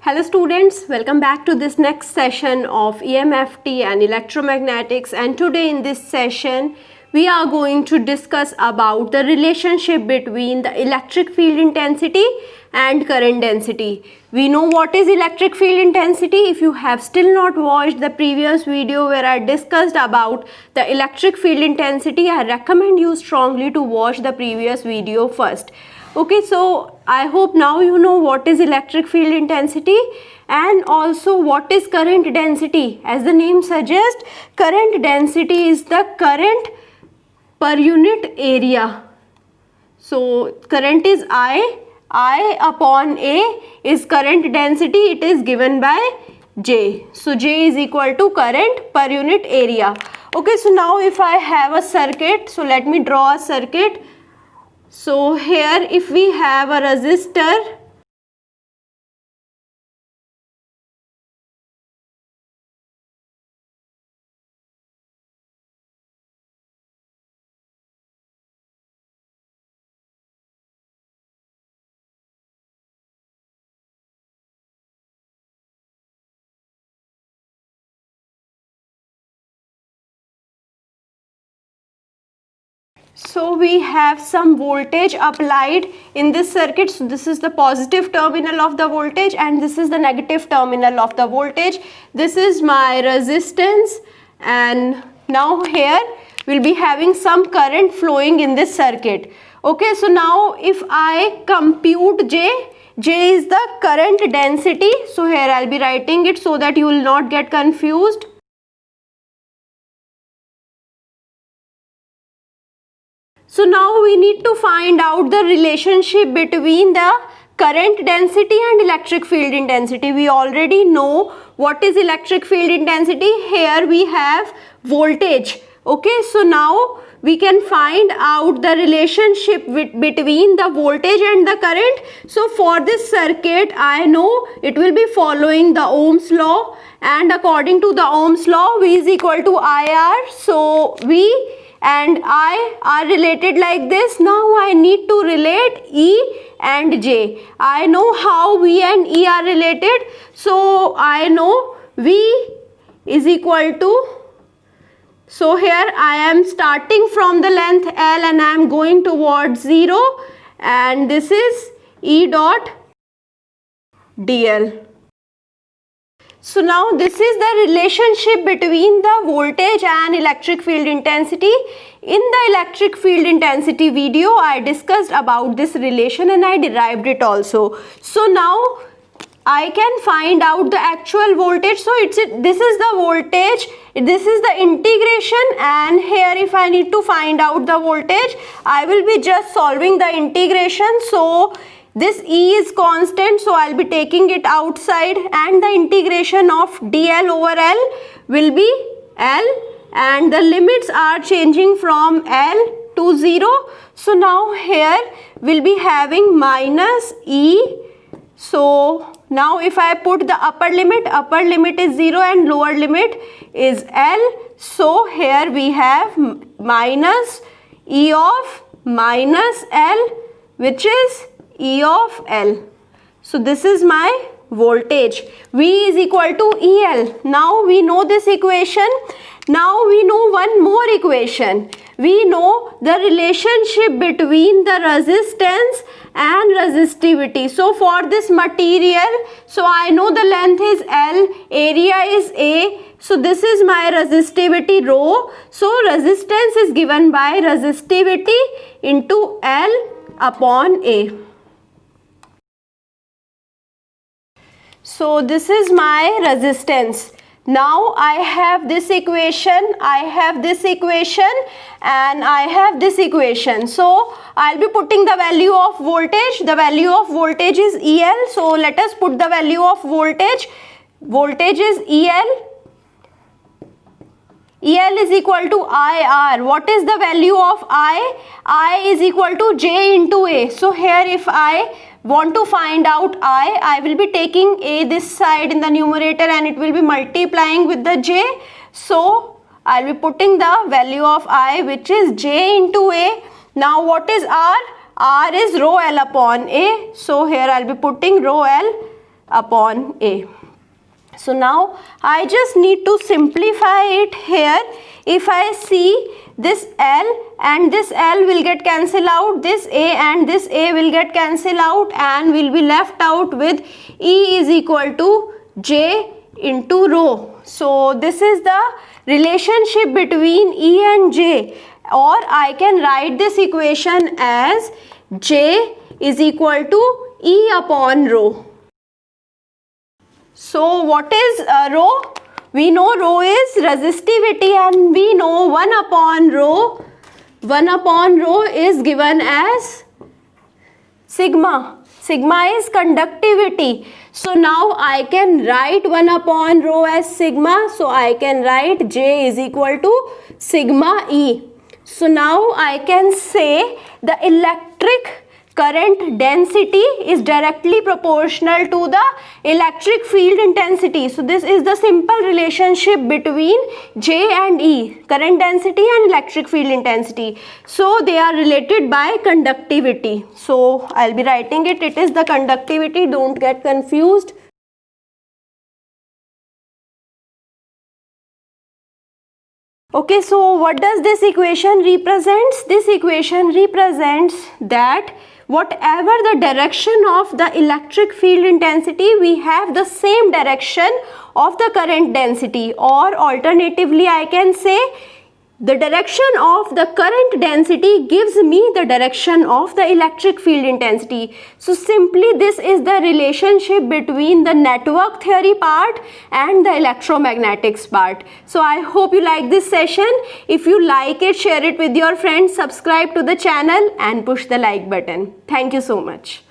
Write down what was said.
Hello students, welcome back to this next session of EMFT and electromagnetics, and today in this session we are going to discuss about the relationship between the electric field intensity and current density. We know what is electric field intensity. If you have still not watched the previous video where I discussed about the electric field intensity, I recommend you strongly to watch the previous video first. Okay, so I hope now you know what is electric field intensity and also what is current density. As the name suggests, current density is the current per unit area. So current is I upon A is current density. It is given by J. So J is equal to current per unit area. Okay, so now if I have a circuit, so let me draw a circuit. So here if we have a resistor, so we have some voltage applied in this circuit. So this is the positive terminal of the voltage and this is the negative terminal of the voltage. This is my resistance, and now here we'll be having some current flowing in this circuit. Okay, so now if I compute J is the current density. So here I'll be writing it so that you will not get confused. So now we need to find out the relationship between the current density and electric field intensity. We already know what is electric field intensity. Here we have voltage. Okay, so now we can find out the relationship between the voltage and the current. So for this circuit, I know it will be following the Ohm's law, and according to the Ohm's law, V is equal to IR. So V and I are related like this. Now I need to relate E and J. I know how V and E are related. So I know V is equal to, so here I am starting from the length L and I am going towards 0, and this is E dot dl. So now this is the relationship between the voltage and electric field intensity. In the electric field intensity video, I discussed about this relation and I derived it also. So now I can find out the actual voltage. So this is the voltage, this is the integration, and here if I need to find out the voltage, I will be just solving the integration. So this E is constant, so I'll be taking it outside, and the integration of dl over L will be L, and the limits are changing from L to 0. So now here we'll be having minus E. So now if I put the upper limit is 0 and lower limit is L. So here we have minus E of minus L, which is E of L. So this is my voltage. V is equal to EL. Now we know this equation. Now we know one more equation. We know the relationship between the resistance and resistivity. So for this material, so I know the length is L, area is A. So this is my resistivity rho. So resistance is given by resistivity into L upon A. So this is my resistance. Now I have this equation, I have this equation, and I have this equation. So I'll be putting the value of voltage. The value of voltage is EL. So let us put the value of voltage. Voltage is EL. EL is equal to IR. What is the value of I? I is equal to J into A. So here if I want to find out I will be taking A this side in the numerator and it will be multiplying with the J. So I'll be putting the value of I, which is J into A. Now what is R? R is rho L upon A. So here I'll be putting rho L. upon A. So now I just need to simplify it here. If I see this L and this L will get cancelled out, this A and this A will get cancelled out, and will be left out with E is equal to J into rho. So this is the relationship between E and J, or I can write this equation as J is equal to E upon rho. So what is rho? We know rho is resistivity, and we know 1 upon rho is given as sigma. Sigma is conductivity. So now I can write 1 upon rho as sigma. So I can write J is equal to sigma E. So now I can say the electric current density is directly proportional to the electric field intensity. So this is the simple relationship between J and E, current density and electric field intensity. So they are related by conductivity. So I'll be writing it. It is the conductivity. Don't get confused. Okay, so what does this equation represents? This equation represents that whatever the direction of the electric field intensity, we have the same direction of the current density, or alternatively I can say the direction of the current density gives me the direction of the electric field intensity. So simply this is the relationship between the network theory part and the electromagnetics part. So I hope you like this session. If you like it, share it with your friends, subscribe to the channel and push the like button. Thank you so much.